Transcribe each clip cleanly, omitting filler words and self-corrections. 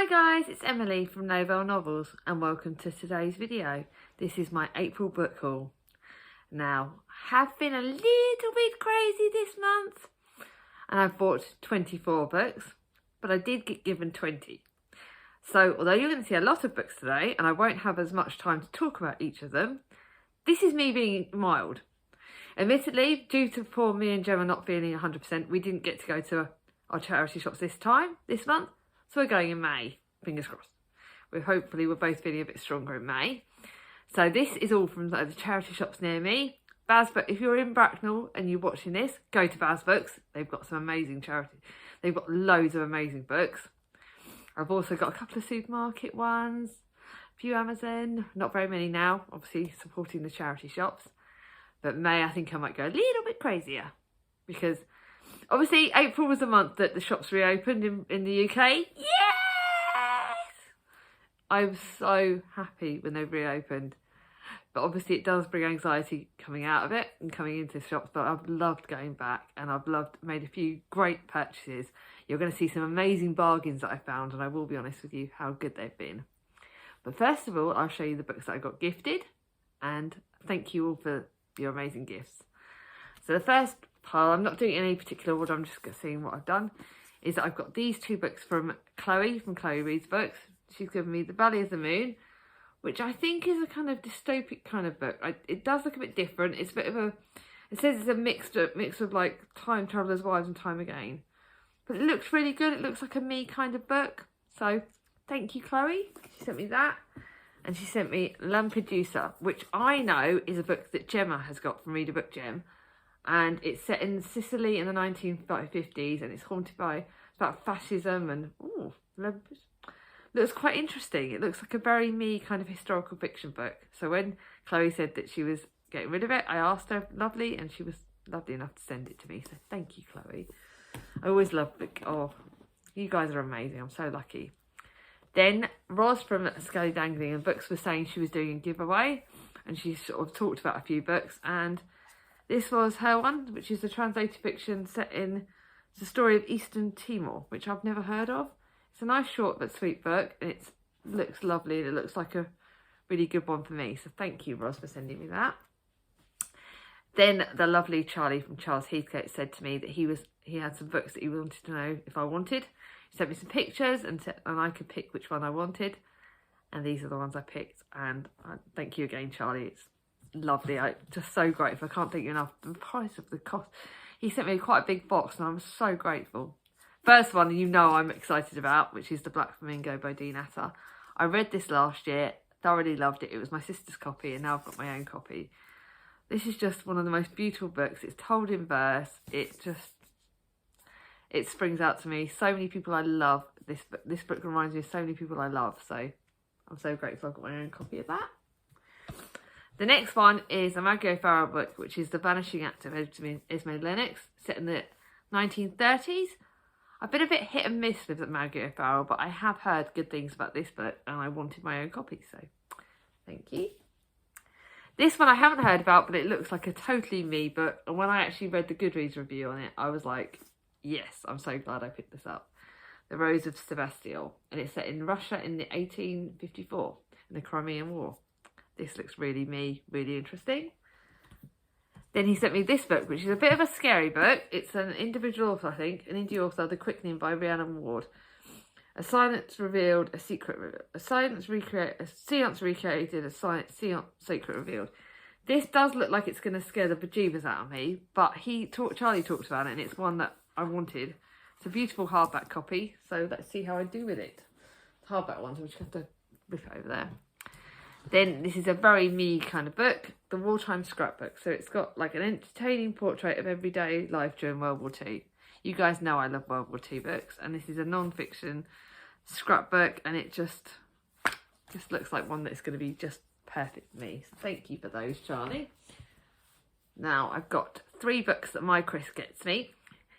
Hi guys, it's Emily from Novell Novels and welcome to today's video. This is my April book haul. Now, I have been a little bit crazy this month and I've bought 24 books, but I did get given 20. So although you're going to see a lot of books today and I won't have as much time to talk about each of them, this is me being mild. Admittedly, due to poor me and Gemma not feeling 100%, we didn't get to go to our charity shops this month. So we're going in May, fingers crossed. We're both feeling a bit stronger in May. So this is all from the charity shops near me. BasBooks, if you're in Bracknell and you're watching this, go to BasBooks. They've got some amazing charity. They've got loads of amazing books. I've also got a couple of supermarket ones, a few Amazon, not very many now, obviously supporting the charity shops. But May, I think I might go a little bit crazier because obviously April was the month that the shops reopened in the UK. Yes! I was so happy when they reopened. But obviously it does bring anxiety coming out of it and coming into shops. But I've loved going back and I've made a few great purchases. You're going to see some amazing bargains that I found and I will be honest with you how good they've been. But first of all, I'll show you the books that I got gifted and thank you all for your amazing gifts. So the first pile, I'm not doing any particular order, I'm just seeing what I've done, is that I've got these two books from Chloe Reads Books. She's given me The Valley of the Moon, which I think is a kind of dystopic kind of book. It does look a bit different. It's a bit of a, it says it's a mix of like time travelers' wives and time again. But it looks really good. It looks like a me kind of book. So thank you, Chloe. She sent me that. And she sent me Lampedusa, which I know is a book that Gemma has got from Read a Book Gem. And it's set in Sicily in the 1950s and it's haunted by, it's about fascism and, looks quite interesting. It looks like a very me kind of historical fiction book. So when Chloe said that she was getting rid of it, I asked her, lovely, and she was lovely enough to send it to me. So thank you, Chloe. I always love book. Oh, you guys are amazing. I'm so lucky. Then Roz from Scully Dangling and Books was saying she was doing a giveaway and she sort of talked about a few books and this was her one, which is a translated fiction set in the story of Eastern Timor, which I've never heard of. It's a nice short but sweet book and it looks lovely and it looks like a really good one for me. So thank you, Roz, for sending me that. Then the lovely Charlie from Charles Heathcote said to me that he had some books that he wanted to know if I wanted. He sent me some pictures and I could pick which one I wanted. And these are the ones I picked. And thank you again, Charlie. It's lovely. I'm just so grateful. I can't thank you enough. The price of the cost. He sent me quite a big box and I'm so grateful. First one you know I'm excited about, which is The Black Flamingo by Dean Atter. I read this last year, thoroughly loved it. It was my sister's copy and now I've got my own copy. This is just one of the most beautiful books. It's told in verse. It springs out to me. So many people I love. This book reminds me of so many people I love. So I'm so grateful I've got my own copy of that. The next one is a Maggie O'Farrell book, which is The Vanishing Act of Esme Lennox, set in the 1930s. I've been a bit hit and miss with Maggie O'Farrell, but I have heard good things about this book and I wanted my own copy, so thank you. This one I haven't heard about, but it looks like a totally me book. And when I actually read the Goodreads review on it, I was like, yes, I'm so glad I picked this up. The Rose of Sebastopol, and it's set in Russia in the 1854, in the Crimean War. This looks really me, really interesting. Then he sent me this book, which is a bit of a scary book. It's an individual author, I think, an indie author, The Quickening by Rhiannon Ward. A seance recreated, a seance recreated, a seance secret revealed. This does look like it's going to scare the bejeebers out of me, but Charlie talked about it and it's one that I wanted. It's a beautiful hardback copy, so let's see how I do with it. Hardback one, so we just have to rip it over there. Then this is a very me kind of book, The Wartime Scrapbook. So it's got like an entertaining portrait of everyday life during World War II. You guys know I love World War II books, and this is a non-fiction scrapbook, and it just looks like one that's going to be just perfect for me. So thank you for those, Charlie. Now I've got 3 books that my Chris gets me.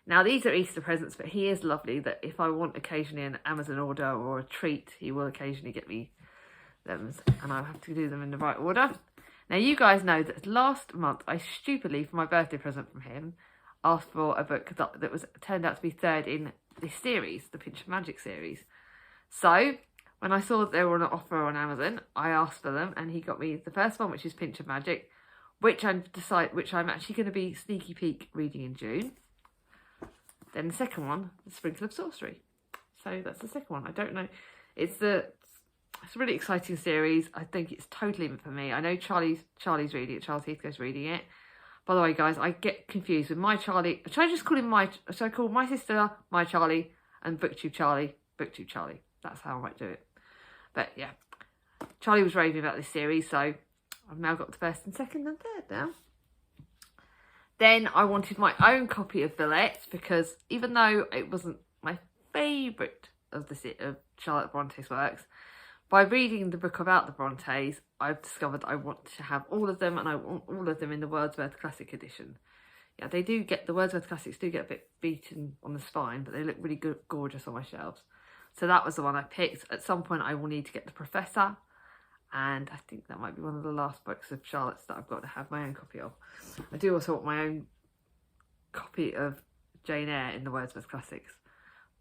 Now these are Easter presents, but he is lovely that if I want occasionally an Amazon order or a treat, he will occasionally get me them, and I'll have to do them in the right order. Now you guys know that last month I stupidly, for my birthday present from him, asked for a book that was turned out to be third in this series, the Pinch of Magic series. So when I saw that they were on an offer on Amazon, I asked for them, and he got me the first one, which is Pinch of Magic, which I'm actually going to be sneaky peek reading in June. Then the second one, The Sprinkle of Sorcery. So that's the second one. I don't know. It's a really exciting series. I think it's totally for me. I know Charlie's reading it. Charles Heathcote's reading it. By the way, guys, I get confused with my Charlie. Should I just call him should I call my sister my Charlie and BookTube Charlie BookTube Charlie? That's how I might do it. But yeah, Charlie was raving about this series, so I've now got the first and second and third now. Then I wanted my own copy of Villette, because even though it wasn't my favourite of Charlotte Bronte's works, by reading the book about the Brontes, I've discovered that I want to have all of them, and I want all of them in the Wordsworth Classic Edition. Yeah, the Wordsworth Classics do get a bit beaten on the spine, but they look really good, gorgeous on my shelves. So that was the one I picked. At some point I will need to get The Professor, and I think that might be one of the last books of Charlotte's that I've got to have my own copy of. I do also want my own copy of Jane Eyre in the Wordsworth Classics,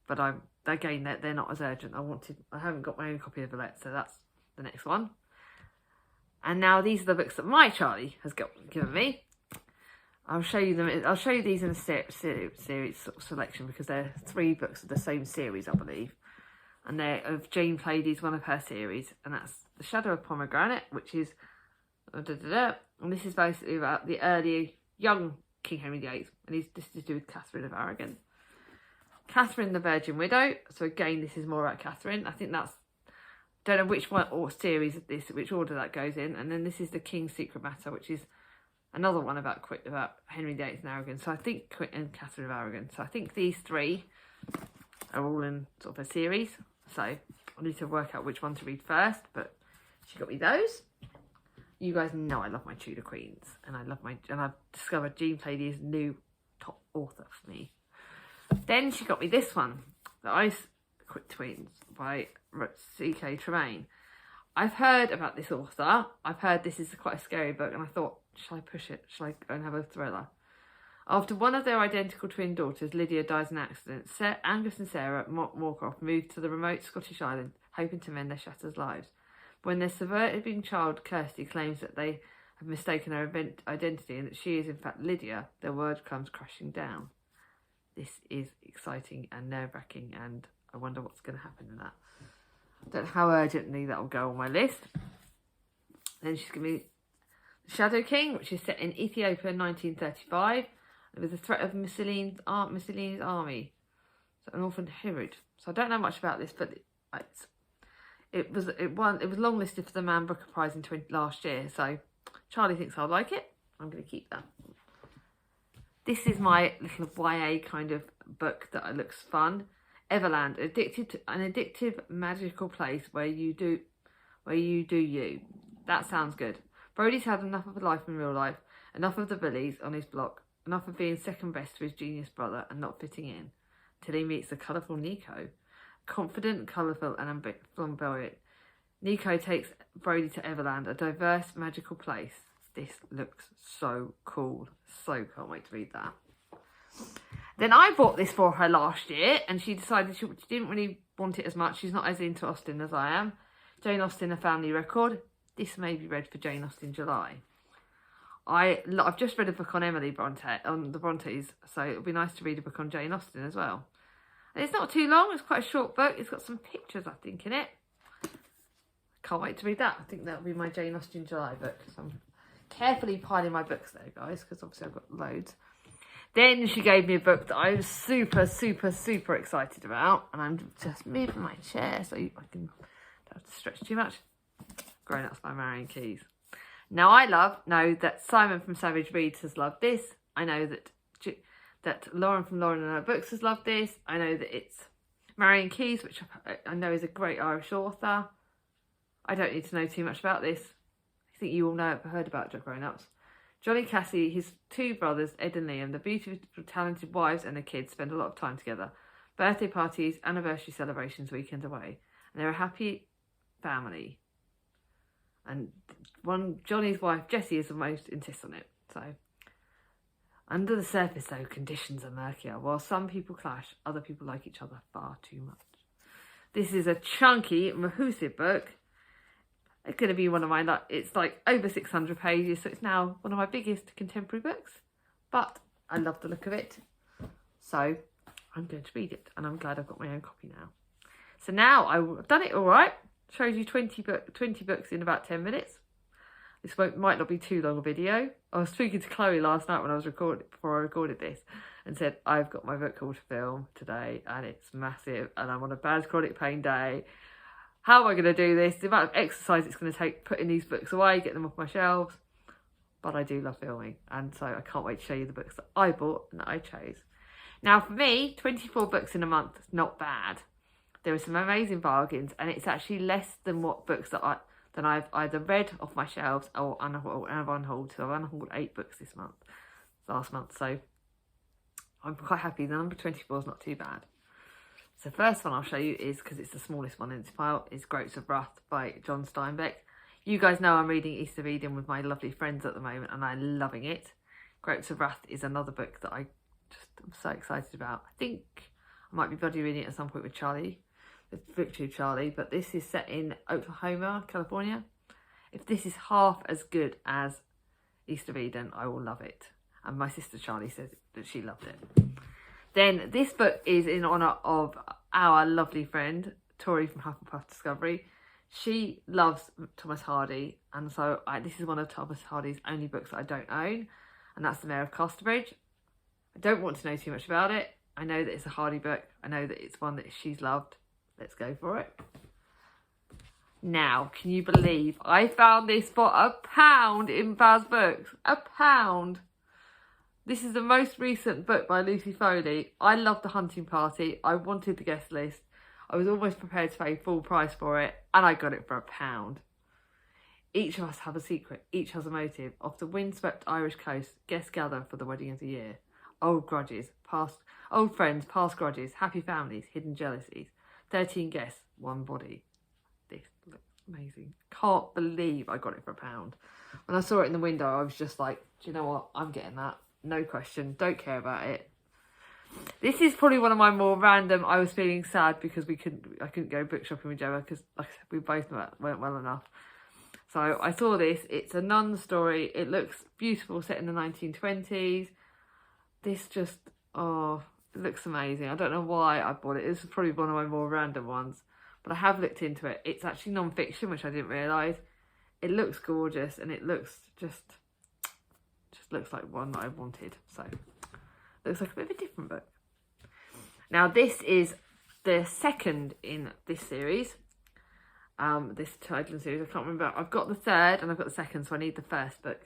but again, they're not as urgent. I haven't got my own copy of Villette, so that's the next one. And now these are the books that my Charlie has given me. I'll show you them. I'll show you these in a series sort of selection, because they're 3 books of the same series, I believe. And they're of Jane Pladey's, one of her series, and that's The Shadow of Pomegranate, which is and this is basically about the early young King Henry VIII, and this is to do with Catherine of Aragon. Catherine the Virgin Widow. So again, this is more about Catherine. I think don't know which one or series of this, which order that goes in. And then this is The King's Secret Matter, which is another one about Henry VIII and Aragon. So I think and Catherine of Aragon. So I think these 3 are all in sort of a series. So I need to work out which one to read first, but she got me those. You guys know I love my Tudor Queens, and I've discovered Jean Pladey is new top author for me. Then she got me this one, The Ice Twins by C.K. Tremaine. I've heard about this author. I've heard this is quite a scary book, and I thought, shall I push it? Shall I go and have a thriller? After one of their identical twin daughters, Lydia, dies in an accident, Angus and Sarah Moorcroft moved to the remote Scottish island, hoping to mend their shattered lives. When their surviving child, Kirsty, claims that they have mistaken her identity and that she is in fact Lydia, their world comes crashing down. This is exciting and nerve-wracking, and I wonder what's going to happen in that. I don't know how urgently that will go on my list. Then she's given me Shadow King, which is set in Ethiopia in 1935. With the threat of Mussolini's army. So an orphaned Herod. So I don't know much about this, but it was longlisted for the Man Booker Prize in last year. So Charlie thinks I'll like it. I'm going to keep that. This is my little YA kind of book that looks fun. Everland, an addictive magical place where you do you. That sounds good. Brody's had enough of life in real life, enough of the bullies on his block, enough of being second best to his genius brother and not fitting in, till he meets the colourful Nico. Confident, colourful and flamboyant, Nico takes Brody to Everland, a diverse, magical place. This looks so cool. So can't wait to read that. Then I bought this for her last year, and she decided she didn't really want it as much. She's not as into Austen as I am. Jane Austen, A Family Record. This may be read for Jane Austen July. I've just read a book on Emily Bronte, on the Brontes, so it'll be nice to read a book on Jane Austen as well. And it's not too long, it's quite a short book. It's got some pictures, I think, in it. Can't wait to read that. I think that'll be my Jane Austen July book. So I'm carefully piling my books there, guys, because obviously I've got loads. Then she gave me a book that I was super, super, super excited about. And I'm just moving my chair so I can don't have to stretch too much. Grown Ups by Marian Keyes. Now I know that Simon from Savage Reads has loved this. I know that Lauren from Lauren and Her Books has loved this. I know that it's Marian Keyes, which I know is a great Irish author. I don't need to know too much about this. I think you all heard about Grown Ups. Johnny Cassie, his 2 brothers, Ed and Liam, the beautiful, talented wives and the kids spend a lot of time together. Birthday parties, anniversary celebrations, weekend away. And they're a happy family. And Johnny's wife, Jessie, is the most insists on it. So, under the surface, though, conditions are murkier. While some people clash, other people like each other far too much. This is a chunky Mahusive book. It's going to be one of my, it's like over 600 pages, so it's now one of my biggest contemporary books. But I love the look of it, so I'm going to read it, and I'm glad I've got my own copy now. So now I've done it all right. Showed you 20 books in about 10 minutes. This might not be too long a video. I was speaking to Chloe last night when I was before I recorded this, and said, I've got my book called to film today, and it's massive, and I'm on a bad chronic pain day. How am I going to do this? The amount of exercise it's going to take putting these books away, get them off my shelves. But I do love filming, and so I can't wait to show you the books that I bought and that I chose. Now for me, 24 books in a month is not bad. There are some amazing bargains, and it's actually less than what books that I've either read off my shelves or have unhauled. So I've unhauled 8 books last month. So I'm quite happy. The number 24 is not too bad. So the first one I'll show you is, because it's the smallest one in this pile, is Grapes of Wrath by John Steinbeck. You guys know I'm reading East of Eden with my lovely friends at the moment, and I'm loving it. Grapes of Wrath is another book that I'm so excited about. I think I might be buddy reading it at some point with Charlie, with BookTube Charlie, but this is set in Oklahoma, California. If this is half as good as East of Eden, I will love it. And my sister Charlie said that she loved it. Then this book is in honour of our lovely friend, Tori from Hufflepuff Discovery. She loves Thomas Hardy, and so this is one of Thomas Hardy's only books that I don't own, and that's The Mayor of Casterbridge. I don't want to know too much about it. I know that it's a Hardy book. I know that it's one that she's loved. Let's go for it. Now, can you believe I found this for £1 in Baz Books? £1. This is the most recent book by Lucy Foley. I love The Hunting Party. I wanted the guest list. I was almost prepared to pay full price for it, and I got it for £1. Each of us have a secret. Each has a motive. Off the windswept Irish coast, guests gather for the wedding of the year. Old grudges, old friends, past grudges, happy families, hidden jealousies. 13 guests, one body. This looks amazing. Can't believe I got it for £1. When I saw it in the window, I was just like, do you know what? I'm getting that. No question. Don't care about it. This is probably one of my more random. I was feeling sad because I couldn't go book shopping with Gemma because, like I said, we both weren't well enough. So I saw this. It's a nun story. It looks beautiful, set in the 1920s. This just, it looks amazing. I don't know why I bought it. This is probably one of my more random ones, but I have looked into it. It's actually non-fiction, which I didn't realise. It looks gorgeous, and it looks just looks like one that I wanted. So looks like a bit of a different book. Now this is the second in this series, this title series. I can't remember. I've got the third and I've got the second, so I need the first book.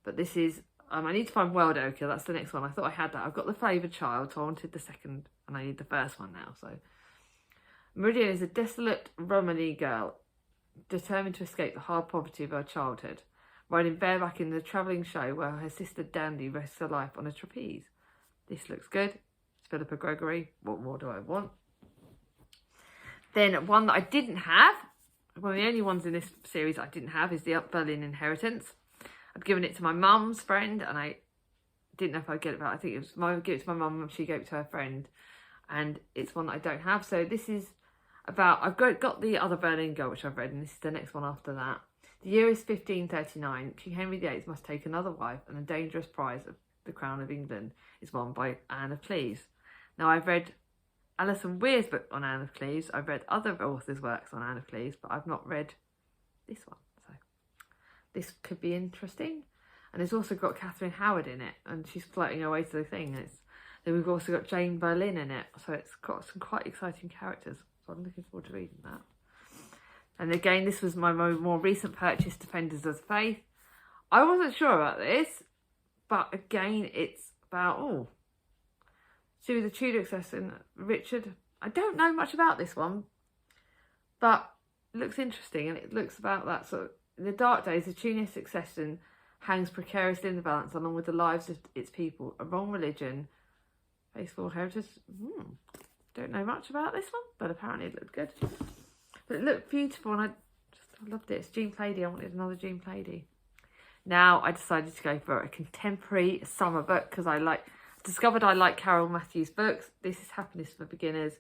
But this is, I need to find Wild Ochre. That's the next one. I thought I had that. I've got The Favoured Child, so I wanted the second, and I need the first one now. So Meridian is a desolate Romany girl determined to escape the hard poverty of her childhood, riding bareback in the travelling show where her sister Dandy rests her life on a trapeze. This looks good. It's Philippa Gregory. What more do I want? Then one that I didn't have, one of the only ones in this series I didn't have, is The Berlin Inheritance. I'd given it to my mum's friend, and I didn't know if I'd get it back. I think it was give it to my mum, and she gave it to her friend, and it's one that I don't have. So this is about, I've got The Other Berlin Girl, which I've read, and this is the next one after that. The year is 1539. King Henry VIII must take another wife, and the dangerous prize of the crown of England is won by Anne of Cleves. Now, I've read Alison Weir's book on Anne of Cleves. I've read other authors' works on Anne of Cleves, but I've not read this one. So this could be interesting. And it's also got Catherine Howard in it, and she's floating her way to the thing. Then we've also got Jane Boleyn in it, so it's got some quite exciting characters. So I'm looking forward to reading that. And again, this was my more recent purchase, Defenders of the Faith. I wasn't sure about this, but again, it's about, to the Tudor succession, Richard. I don't know much about this one, but it looks interesting, and it looks about that sort of, in the dark days, the Tudor succession hangs precariously in the balance along with the lives of its people, a wrong religion, faithful heritage. Don't know much about this one, but apparently it looked good. But it looked beautiful, and I loved it. It's Jean Plaidy. I wanted another Jean Plaidy. Now I decided to go for a contemporary summer book because I discovered I like Carol Matthews books. This is Happiness for Beginners.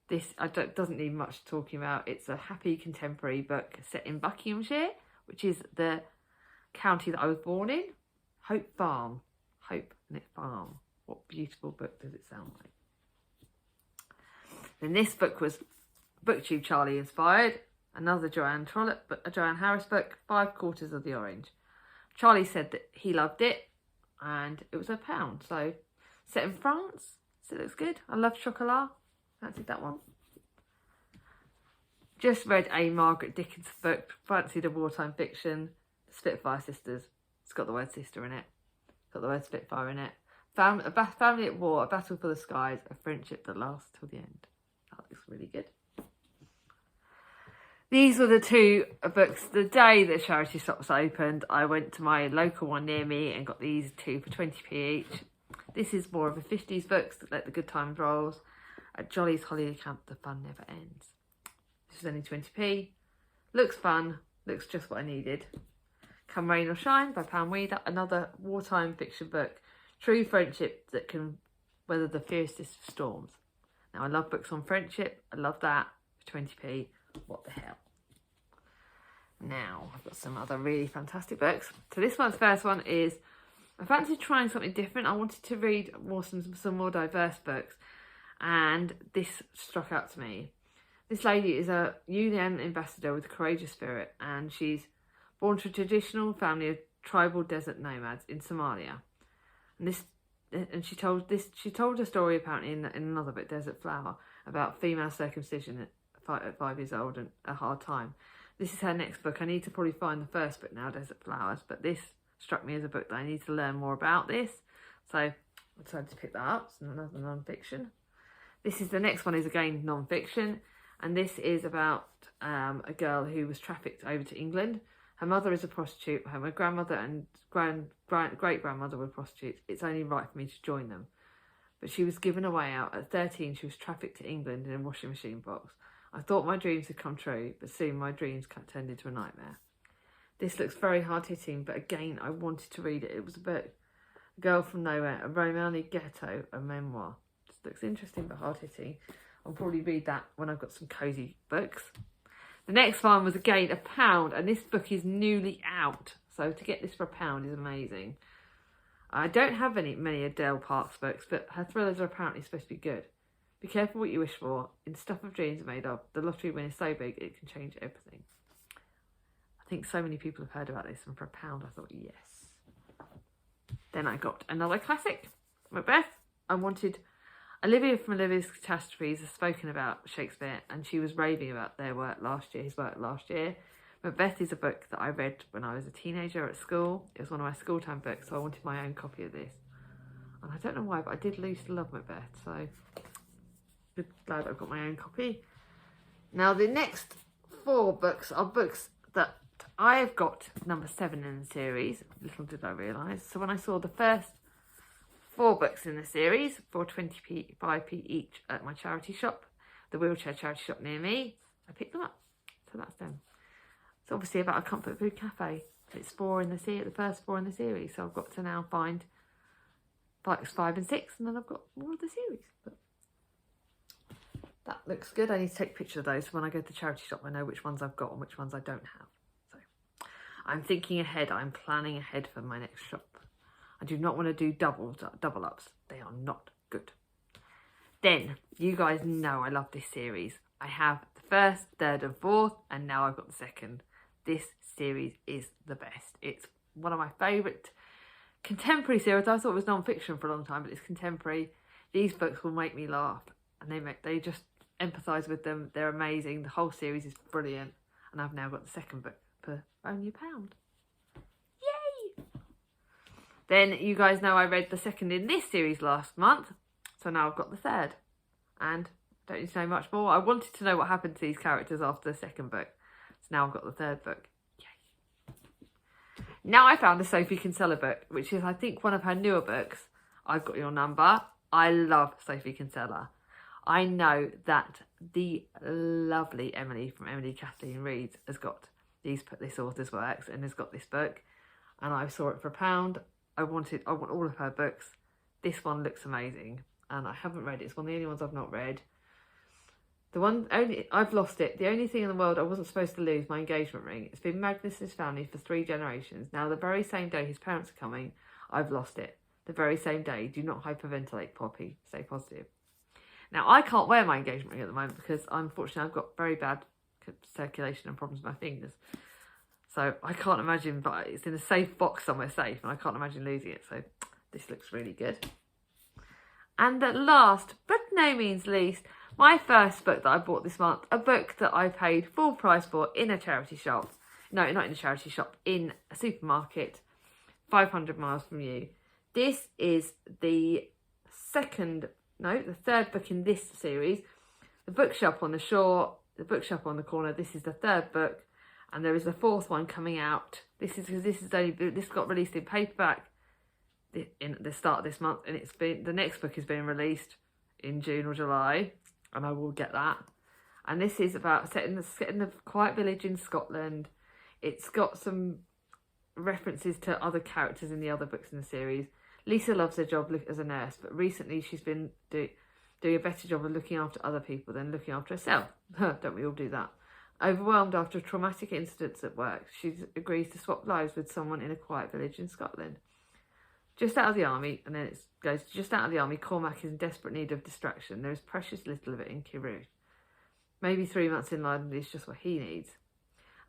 This doesn't need much talking about. It's a happy contemporary book set in Buckinghamshire, which is the county that I was born in. Hope Farm. Hope and it's Farm. What beautiful book does it sound like? Then this book was BookTube Charlie inspired. Another Joanne Trollope, a Joanne Harris book, 5/4 of the Orange. Charlie said that he loved it and it was £1. So set in France. So it looks good. I love chocolat. Fancied that one. Just read a Margaret Dickens book. Fancied a wartime fiction. The Spitfire Sisters. It's got the word sister in it. It's got the word Spitfire in it. Family at war, a battle for the skies, a friendship that lasts till the end. That looks really good. These were the two books. The day that charity shops opened, I went to my local one near me and got these two for 20p each. This is more of a 50s books that let the good times roll. At Jolly's Holiday Camp, the fun never ends. This is only 20p. Looks fun. Looks just what I needed. Come Rain or Shine by Pam Weeder. Another wartime fiction book. True friendship that can weather the fiercest of storms. Now, I love books on friendship. I love that. For 20p. What the hell? Now, I've got some other really fantastic books. So this one's first one is, I fancied trying something different. I wanted to read some more diverse books. And this struck out to me. This lady is a UN ambassador with a courageous spirit. And she's born to a traditional family of tribal desert nomads in Somalia. And she told a story apparently in another book, Desert Flower, about female circumcision at 5 years old and a hard time. This is her next book. I need to probably find the first book now, Desert Flowers, but this struck me as a book that I need to learn more about this. So I decided to pick that up. It's another non-fiction. The next one is again non-fiction, and this is about a girl who was trafficked over to England. Her mother is a prostitute. Her grandmother and great-grandmother were prostitutes. It's only right for me to join them. But she was given a way out. At 13, she was trafficked to England in a washing machine box. I thought my dreams had come true, but soon my dreams turned into a nightmare. This looks very hard-hitting, but again, I wanted to read it. It was a book, Girl from Nowhere, a Romani Ghetto, a memoir. Just looks interesting but hard-hitting. I'll probably read that when I've got some cosy books. The next one was again £1, and this book is newly out. So to get this for £1 is amazing. I don't have many Adele Parks books, but her thrillers are apparently supposed to be good. Be careful what you wish for. In Stuff of Dreams are made of. The lottery win is so big it can change everything. I think so many people have heard about this, and for £1 I thought yes. Then I got another classic, Macbeth. I wanted Olivia from Olivia's Catastrophes has spoken about Shakespeare, and she was raving about his work last year. Macbeth is a book that I read when I was a teenager at school. It was one of my school time books, so I wanted my own copy of this. And I don't know why, but I did used to love Macbeth, so glad I've got my own copy. Now, the next 4 books are books that I have got number 7 in the series. Little did I realise. So when I saw the first 4 books in the series for 25p each at my charity shop, the wheelchair charity shop near me, I picked them up. So that's them. It's obviously about a comfort food cafe. It's the first 4 in the series. So I've got to now find books 5 and 6, and then I've got more of the series. But that looks good. I need to take a picture of those. So when I go to the charity shop, I know which ones I've got and which ones I don't have. So I'm thinking ahead. I'm planning ahead for my next shop. I do not want to do double ups. They are not good. Then, you guys know I love this series. I have the first, third and fourth, and now I've got the second. This series is the best. It's one of my favourite contemporary series. I thought it was non-fiction for a long time, but it's contemporary. These books will make me laugh, and they just empathise with them. They're amazing. The whole series is brilliant, and I've now got the second book for only £1. Yay! Then you guys know I read the second in this series last month, so now I've got the third, and don't need to know much more. I wanted to know what happened to these characters after the second book, so now I've got the third book. Yay! Now I found a Sophie Kinsella book, which is I think one of her newer books. I've Got Your Number. I love Sophie Kinsella. I know that the lovely Emily from Emily Kathleen Reads has got this author's works and has got this book, and I saw it for £1. I want all of her books. This one looks amazing, and I haven't read it. It's one of the only ones I've not read. I've lost it. The only thing in the world I wasn't supposed to lose, my engagement ring. It's been Magnus and his family for 3 generations. Now, the very same day his parents are coming, I've lost it. The very same day. Do not hyperventilate, Poppy. Stay positive. Now, I can't wear my engagement ring at the moment because, unfortunately, I've got very bad circulation and problems with my fingers. So I can't imagine, but it's in a safe box somewhere safe, and I can't imagine losing it. So this looks really good. And at last, but no means least, my first book that I bought this month, a book that I paid full price for in a charity shop. No, not in a charity shop, in a supermarket, 500 miles from you. This is the third book in this series. The Bookshop on the Shore, The Bookshop on the Corner. This is the third book, and there is a fourth one coming out. This got released in paperback in the start of this month, and the next book is being released in June or July, and I will get that. And this is about set in the quiet village in Scotland. It's got some references to other characters in the other books in the series. Lisa loves her job as a nurse, but recently she's been doing a better job of looking after other people than looking after herself. Don't we all do that? Overwhelmed after traumatic incidents at work, she agrees to swap lives with someone in a quiet village in Scotland. Just out of the army, and then it goes, just out of the army, Cormac is in desperate need of distraction. There is precious little of it in Kirrieoch. Maybe 3 months in London is just what he needs.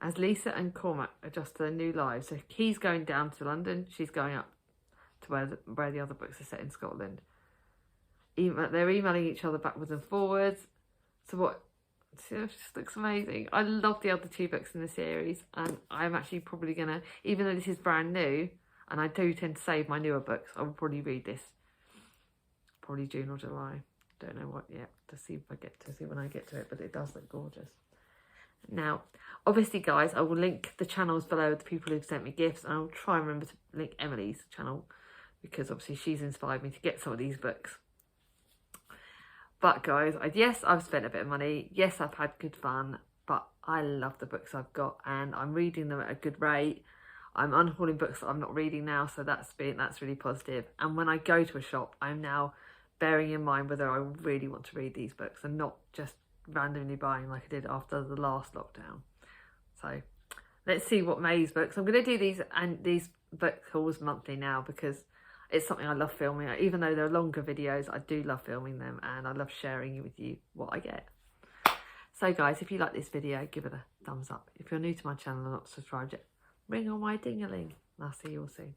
As Lisa and Cormac adjust to their new lives, so he's going down to London, she's going up to where the other books are set in Scotland. They're emailing each other backwards and forwards. It just looks amazing. I love the other 2 books in the series, and I'm actually probably going to, even though this is brand new, and I do tend to save my newer books, I will probably read this probably June or July. Don't know what yet to see when I get to it, but it does look gorgeous. Now, obviously, guys, I will link the channels below of the people who've sent me gifts, and I'll try and remember to link Emily's channel because obviously she's inspired me to get some of these books. But guys, yes, I've spent a bit of money. Yes, I've had good fun, but I love the books I've got, and I'm reading them at a good rate. I'm unhauling books that I'm not reading now, so that's really positive. And when I go to a shop, I'm now bearing in mind whether I really want to read these books and not just randomly buying like I did after the last lockdown. So let's see what May's books. I'm going to do these book hauls monthly now because it's something I love filming. Even though they're longer videos, I do love filming them, and I love sharing with you what I get. So guys, if you like this video, give it a thumbs up. If you're new to my channel and not subscribed yet, ring on my ding-a-ling, and I'll see you all soon.